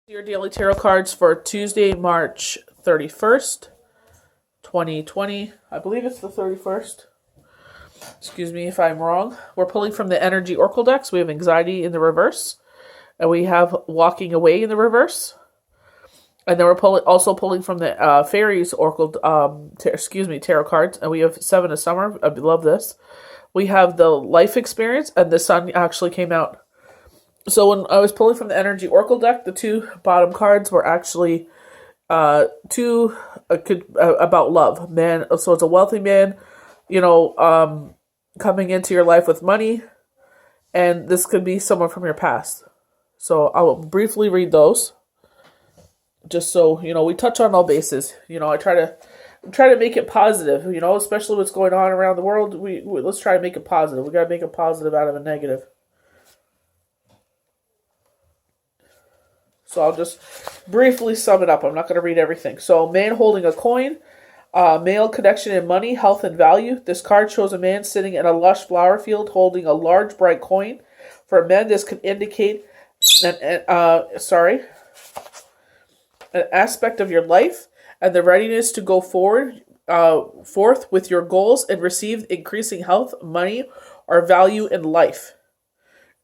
Your daily tarot cards for Tuesday, March 31st, 2020. I believe it's the 31st. Excuse me if I'm wrong. We're pulling from the Energy Oracle decks. We have Anxiety in the reverse. And we have Walking Away in the reverse. And then we're also pulling from the Fairies Oracle, tarot cards. And we have Seven of Summer. I love this. We have the Life Experience. And the Sun actually came out. So when I was pulling from the Energy Oracle deck, the two bottom cards were actually about love. Man, so it's a wealthy man, coming into your life with money, and this could be someone from your past. So I will briefly read those, just so we touch on all bases. I try to make it positive. Especially what's going on around the world. We let's try to make it positive. We got to make a positive out of a negative. So I'll just briefly sum it up. I'm not going to read everything. So, man holding a coin, male connection in money, health, and value. This card shows a man sitting in a lush flower field holding a large, bright coin. For men, this could indicate an aspect of your life and the readiness to go forth with your goals and receive increasing health, money, or value in life.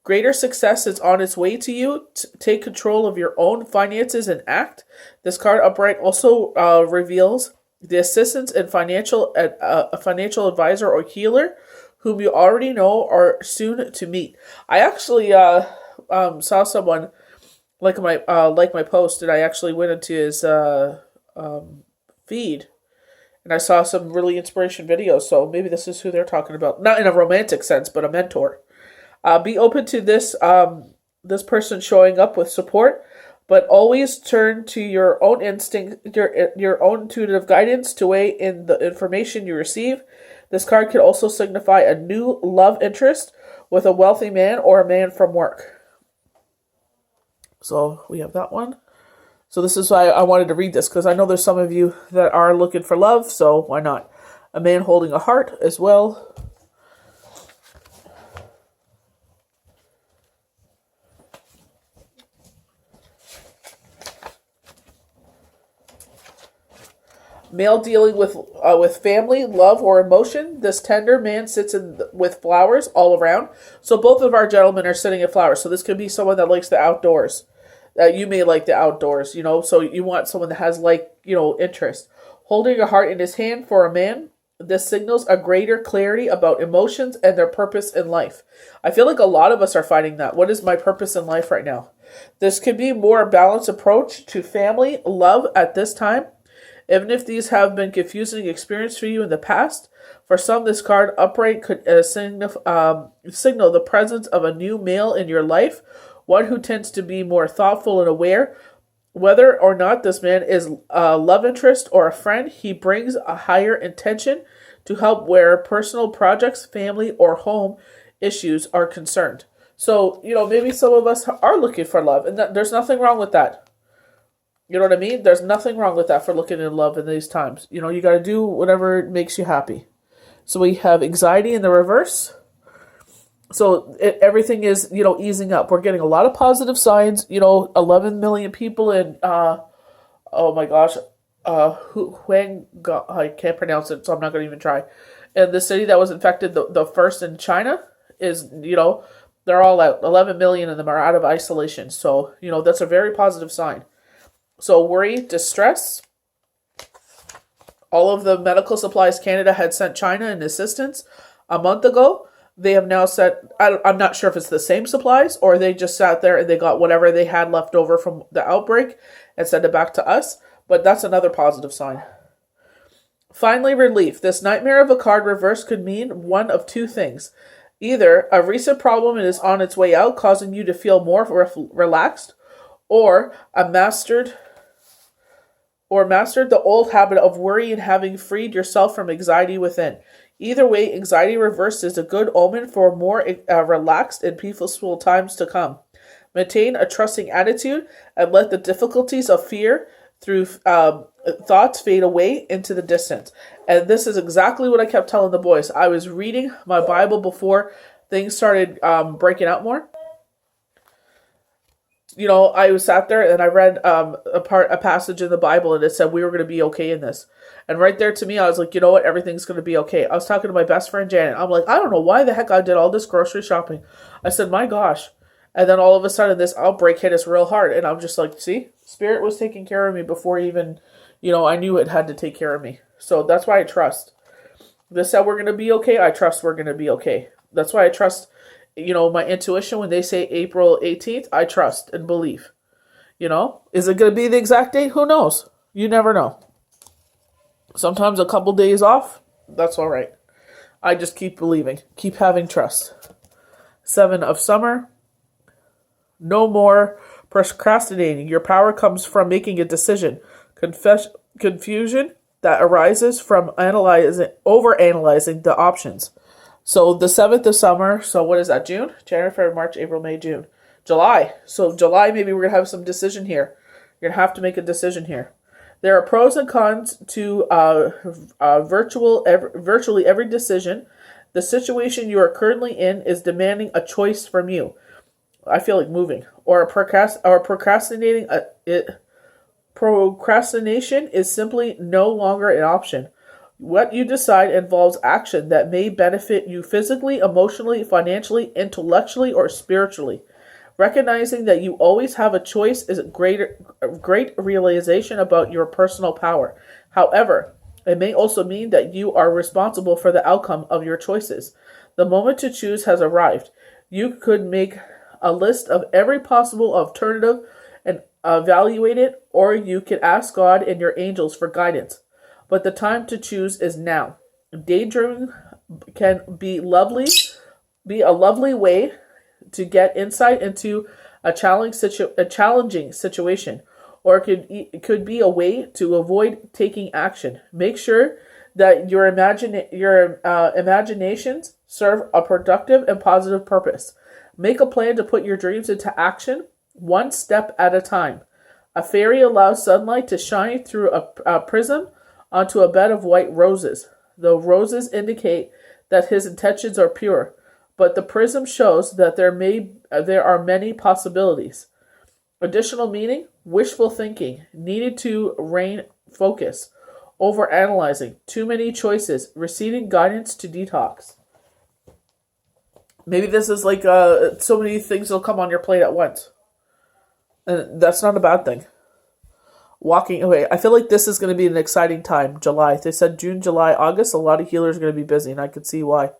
Greater success is on its way to you. Take control of your own finances and act. This card upright also reveals the assistance and a financial advisor or healer whom you already know or soon to meet. I actually saw someone like my post, and I actually went into his feed, and I saw some really inspiration videos. So maybe this is who they're talking about, not in a romantic sense, but a mentor. Be open to this person showing up with support, but always turn to your own instinct, your own intuitive guidance to weigh in the information you receive. This card could also signify a new love interest with a wealthy man or a man from work. So we have that one. So this is why I wanted to read this, because I know there's some of you that are looking for love, so why not? A man holding a heart as well. Male dealing with family, love, or emotion. This tender man sits with flowers all around. So both of our gentlemen are sitting in flowers. So this could be someone that likes the outdoors. You may like the outdoors, So you want someone that has interest. Holding a heart in his hand for a man. This signals a greater clarity about emotions and their purpose in life. I feel like a lot of us are finding that. What is my purpose in life right now? This could be more balanced approach to family, love at this time. Even if these have been confusing experiences for you in the past, for some this card upright could signal the presence of a new male in your life, one who tends to be more thoughtful and aware. Whether or not this man is a love interest or a friend, he brings a higher intention to help where personal projects, family, or home issues are concerned. So, maybe some of us are looking for love, and there's nothing wrong with that. You know what I mean? There's nothing wrong with that for looking in love in these times. You got to do whatever makes you happy. So we have anxiety in the reverse. So everything is, easing up. We're getting a lot of positive signs. 11 million people in, oh my gosh, I can't pronounce it, so I'm not going to even try. And the city that was infected the first in China is, they're all out. 11 million of them are out of isolation. So, that's a very positive sign. So worry, distress. All of the medical supplies Canada had sent China in assistance a month ago. They have now sent, I'm not sure if it's the same supplies or they just sat there and they got whatever they had left over from the outbreak and sent it back to us. But that's another positive sign. Finally, relief. This nightmare of a card reverse could mean one of two things. Either a recent problem is on its way out, causing you to feel more relaxed, or mastered the old habit of worry and having freed yourself from anxiety within. Either way, anxiety reversed is a good omen for more relaxed and peaceful times to come. Maintain a trusting attitude and let the difficulties of fear through thoughts fade away into the distance. And this is exactly what I kept telling the boys. I was reading my Bible before things started breaking out more. I sat there and I read a passage in the Bible, and it said we were going to be okay in this. And right there to me, I was like, you know what? Everything's going to be okay. I was talking to my best friend, Janet. I'm like, I don't know why the heck I did all this grocery shopping. I said, my gosh. And then all of a sudden, this outbreak hit us real hard. And I'm just like, see, Spirit was taking care of me before even, I knew it had to take care of me. So that's why I trust. This said we're going to be okay. I trust we're going to be okay. That's why I trust, my intuition. When they say April 18th, I trust and believe. Is it going to be the exact date? Who knows? You never know. Sometimes a couple days off, that's all right. I just keep believing. Keep having trust. 7 of summer. No more procrastinating. Your power comes from making a decision. Confusion that arises from overanalyzing the options. So the 7th of summer, so what is that, June? January, February, March, April, May, June. July. So July, maybe we're going to have some decision here. You're going to have to make a decision here. There are pros and cons to virtually every decision. The situation you are currently in is demanding a choice from you. I feel like moving. Procrastinating. Procrastination is simply no longer an option. What you decide involves action that may benefit you physically, emotionally, financially, intellectually, or spiritually. Recognizing that you always have a choice is a great realization about your personal power. However, it may also mean that you are responsible for the outcome of your choices. The moment to choose has arrived. You could make a list of every possible alternative and evaluate it, or you could ask God and your angels for guidance. But the time to choose is now. Daydreaming can be a lovely way to get insight into a challenging situation, or it could be a way to avoid taking action. Make sure that your imaginations serve a productive and positive purpose. Make a plan to put your dreams into action, one step at a time. A fairy allows sunlight to shine through a prism onto a bed of white roses. The roses indicate that his intentions are pure, but the prism shows that there are many possibilities. Additional meaning: wishful thinking, needed to rein focus, overanalyzing, too many choices, receiving guidance to detox. Maybe this is like so many things will come on your plate at once. And that's not a bad thing. Walking away. I feel like this is going to be an exciting time. July. They said June, July, August. A lot of healers are going to be busy, and I could see why.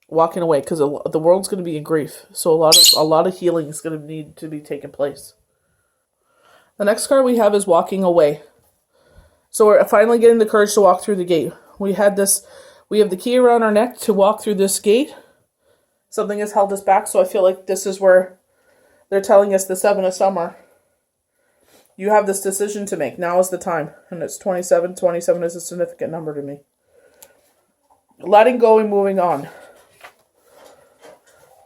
Walking away, because the world's going to be in grief. So a lot of healing is going to need to be taking place. The next card we have is walking away. So we're finally getting the courage to walk through the gate. We have the key around our neck to walk through this gate. Something has held us back, so I feel like this is where they're telling us the 7 of summer. You have this decision to make. Now is the time. And it's 27. 27 is a significant number to me. Letting go and moving on.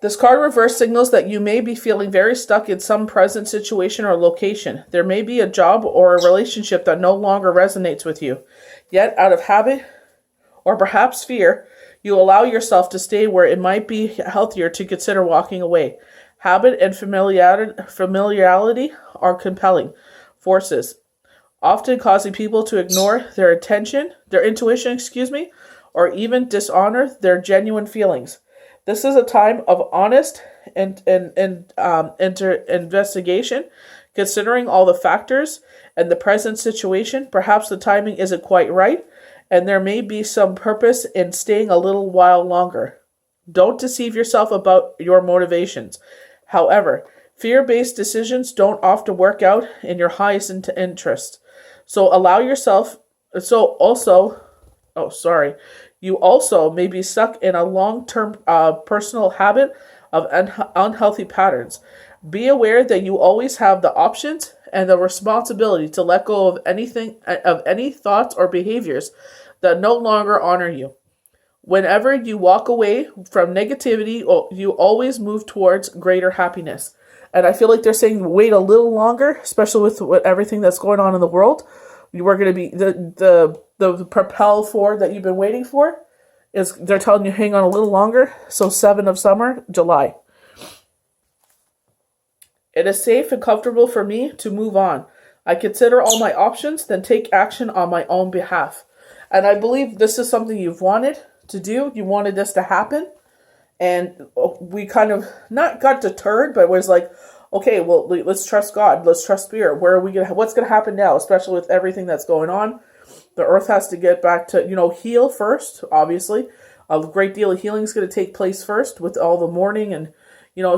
This card reverse signals that you may be feeling very stuck in some present situation or location. There may be a job or a relationship that no longer resonates with you. Yet, out of habit or perhaps fear, you allow yourself to stay where it might be healthier to consider walking away. Habit and familiarity are compelling forces, often causing people to ignore their intuition, or even dishonor their genuine feelings. This is a time of honest investigation, considering all the factors and the present situation. Perhaps the timing isn't quite right, and there may be some purpose in staying a little while longer. Don't deceive yourself about your motivations. However, fear-based decisions don't often work out in your highest interest. You also may be stuck in a long-term personal habit of unhealthy patterns. Be aware that you always have the options and the responsibility to let go of any thoughts or behaviors that no longer honor you. Whenever you walk away from negativity, you always move towards greater happiness. And I feel like they're saying wait a little longer, especially with everything that's going on in the world. You are going to be the propel forward that you've been waiting for. They're telling you hang on a little longer. So 7 of summer, July. It is safe and comfortable for me to move on. I consider all my options, then take action on my own behalf. And I believe this is something you've wanted to do. You wanted this to happen. And we kind of not got deterred, but was like, okay, well, let's trust God. Let's trust Spirit. What's going to happen now, especially with everything that's going on? The earth has to get back to, heal first, obviously. A great deal of healing is going to take place first with all the mourning and,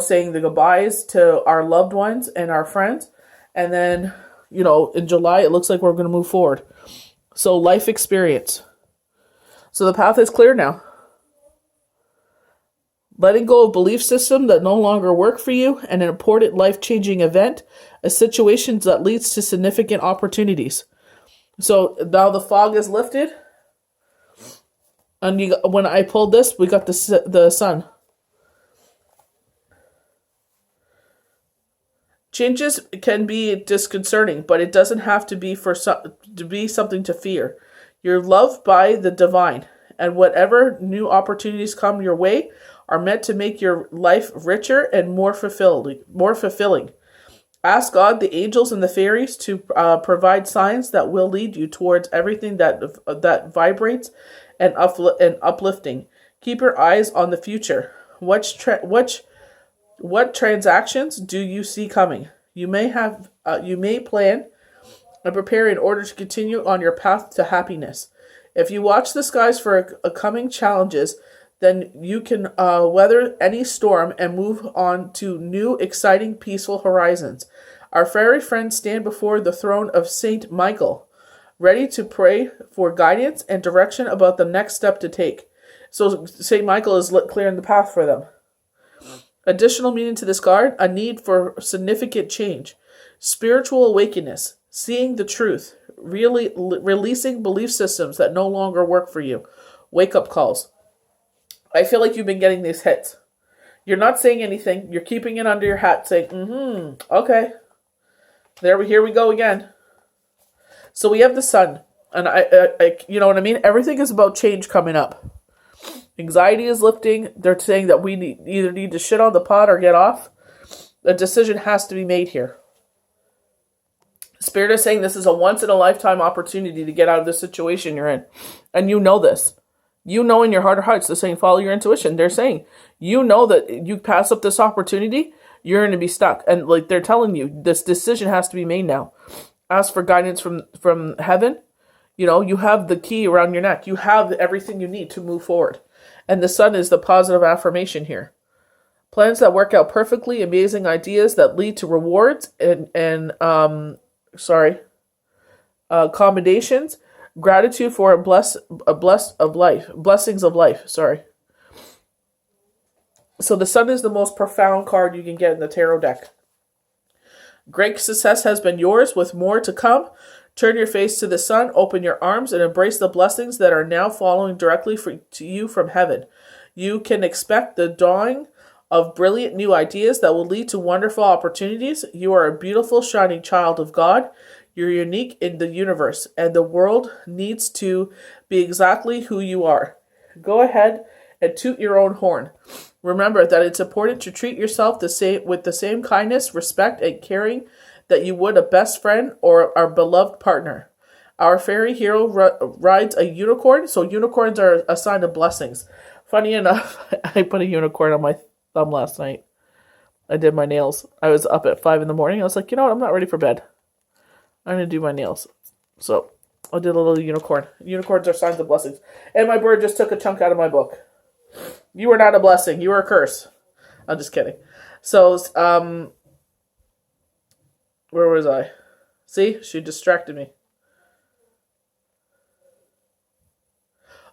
saying the goodbyes to our loved ones and our friends. And then, in July, it looks like we're going to move forward. So life experience. So the path is clear now. Letting go of belief systems that no longer work for you, and an important life-changing event, a situation that leads to significant opportunities. So now the fog is lifted, and when I pulled this, we got the sun. Changes can be disconcerting, but it doesn't have to be to be something to fear. You're loved by the divine, and whatever new opportunities come your way are meant to make your life richer and more fulfilling. Ask God, the angels, and the fairies to provide signs that will lead you towards everything that vibrates and uplifting. Keep your eyes on the future. What transactions do you see coming? You may plan and prepare in order to continue on your path to happiness. If you watch the skies for coming challenges, then you can weather any storm and move on to new, exciting, peaceful horizons. Our fairy friends stand before the throne of Saint Michael, ready to pray for guidance and direction about the next step to take. So Saint Michael is clearing the path for them. Additional meaning to this card, a need for significant change, spiritual awakeness, seeing the truth, really releasing belief systems that no longer work for you, wake-up calls. I feel like you've been getting these hits. You're not saying anything. You're keeping it under your hat, saying, okay. Here we go again. So we have the sun. And I you know what I mean? Everything is about change coming up. Anxiety is lifting. They're saying that we either need to shit on the pot or get off. A decision has to be made here. Spirit is saying this is a once-in-a-lifetime opportunity to get out of the situation you're in. And you know this. You know in your heart of hearts, they're saying follow your intuition. They're saying, that you pass up this opportunity, you're going to be stuck. And they're telling you, this decision has to be made now. Ask for guidance from heaven. You have the key around your neck. You have everything you need to move forward. And the sun is the positive affirmation here. Plans that work out perfectly, amazing ideas that lead to rewards and accommodations. Gratitude for blessings of life. So the sun is the most profound card you can get in the tarot deck. Great success has been yours, with more to come. Turn your face to the sun, open your arms, and embrace the blessings that are now following directly to you from heaven. You can expect the dawning of brilliant new ideas that will lead to wonderful opportunities. You are a beautiful, shining child of God. You're unique in the universe, and the world needs to be exactly who you are. Go ahead and toot your own horn. Remember that it's important to treat yourself with the same kindness, respect, and caring that you would a best friend or our beloved partner. Our fairy hero rides a unicorn, so unicorns are a sign of blessings. Funny enough, I put a unicorn on my thumb last night. I did my nails. I was up at 5 a.m. I was like, I'm not ready for bed. I'm going to do my nails. So I did a little unicorn. Unicorns are signs of blessings. And my bird just took a chunk out of my book. You are not a blessing. You are a curse. I'm just kidding. So, where was I? See? She distracted me.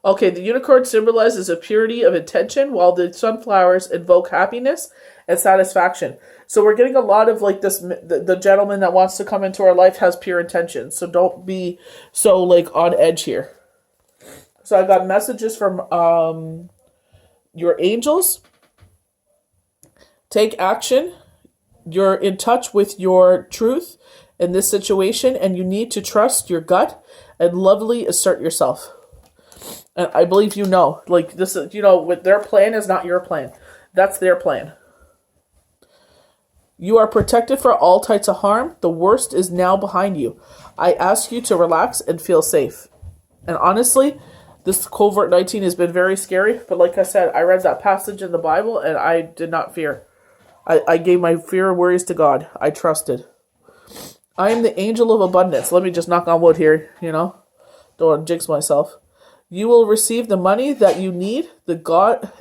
Okay, the unicorn symbolizes a purity of intention, while the sunflowers invoke happiness and satisfaction. So we're getting a lot of this, the gentleman that wants to come into our life has pure intentions. So don't be so on edge here. So I got messages from your angels. Take action. You're in touch with your truth in this situation, and you need to trust your gut and lovingly assert yourself. And I believe this is, what their plan is not your plan. That's their plan. You are protected from all types of harm. The worst is now behind you. I ask you to relax and feel safe. And honestly, this COVID-19 has been very scary. But like I said, I read that passage in the Bible and I did not fear. I gave my fear and worries to God. I trusted. I am the angel of abundance. Let me just knock on wood here, Don't want to jinx myself. You will receive the money that you need. God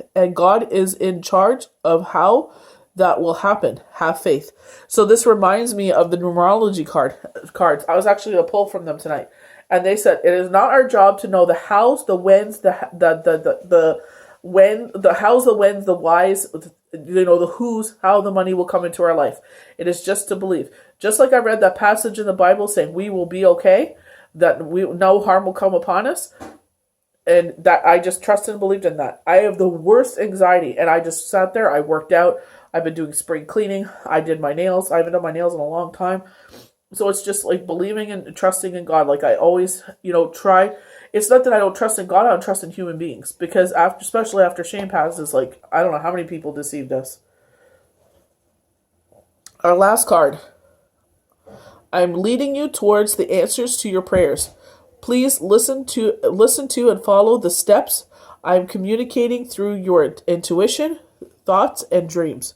is in charge of how that will happen. Have faith. So this reminds me of the numerology cards. I was actually going to pull from them tonight. And they said, it is not our job to know the hows, the whens, the hows, the whens, the whys, the who's, how the money will come into our life. It is just to believe. Just like I read that passage in the Bible saying we will be okay, that no harm will come upon us, and that I just trusted and believed in that. I have the worst anxiety, and I just sat there. I worked out. I've been doing spring cleaning. I did my nails. I haven't done my nails in a long time. So it's just like believing and trusting in God. Like I always, try. It's not that I don't trust in God. I don't trust in human beings. Because especially after Shane passes, like, I don't know how many people deceived us. Our last card. I'm leading you towards the answers to your prayers. Please listen to and follow the steps I'm communicating through your intuition, thoughts, and dreams.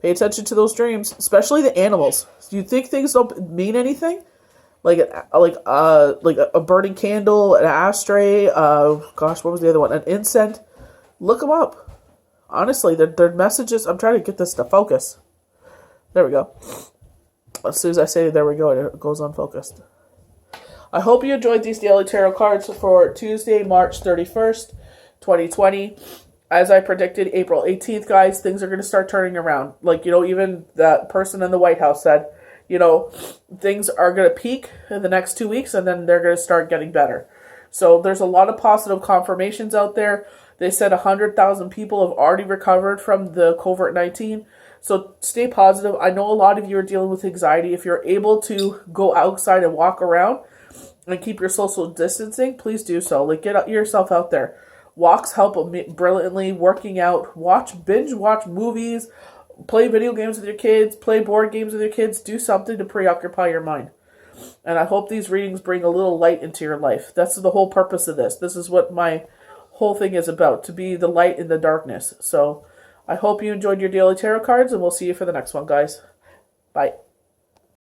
Pay attention to those dreams, especially the animals. Do you think things don't mean anything? Like a burning candle, an ashtray, what was the other one? An incense. Look them up. Honestly, they're messages. I'm trying to get this to focus. There we go. As soon as I say there we go, it goes unfocused. I hope you enjoyed these daily tarot cards for Tuesday, March 31st, 2020. As I predicted, April 18th, guys, things are going to start turning around. Like, even that person in the White House said, things are going to peak in the next 2 weeks and then they're going to start getting better. So there's a lot of positive confirmations out there. They said 100,000 people have already recovered from the COVID-19. So stay positive. I know a lot of you are dealing with anxiety. If you're able to go outside and walk around and keep your social distancing, please do so. Like, get yourself out there. Walks help brilliantly. Working out. Binge watch movies. Play video games with your kids. Play board games with your kids. Do something to preoccupy your mind. And I hope these readings bring a little light into your life. That's the whole purpose of this. This is what my whole thing is about. To be the light in the darkness. So I hope you enjoyed your daily tarot cards. And we'll see you for the next one, guys. Bye.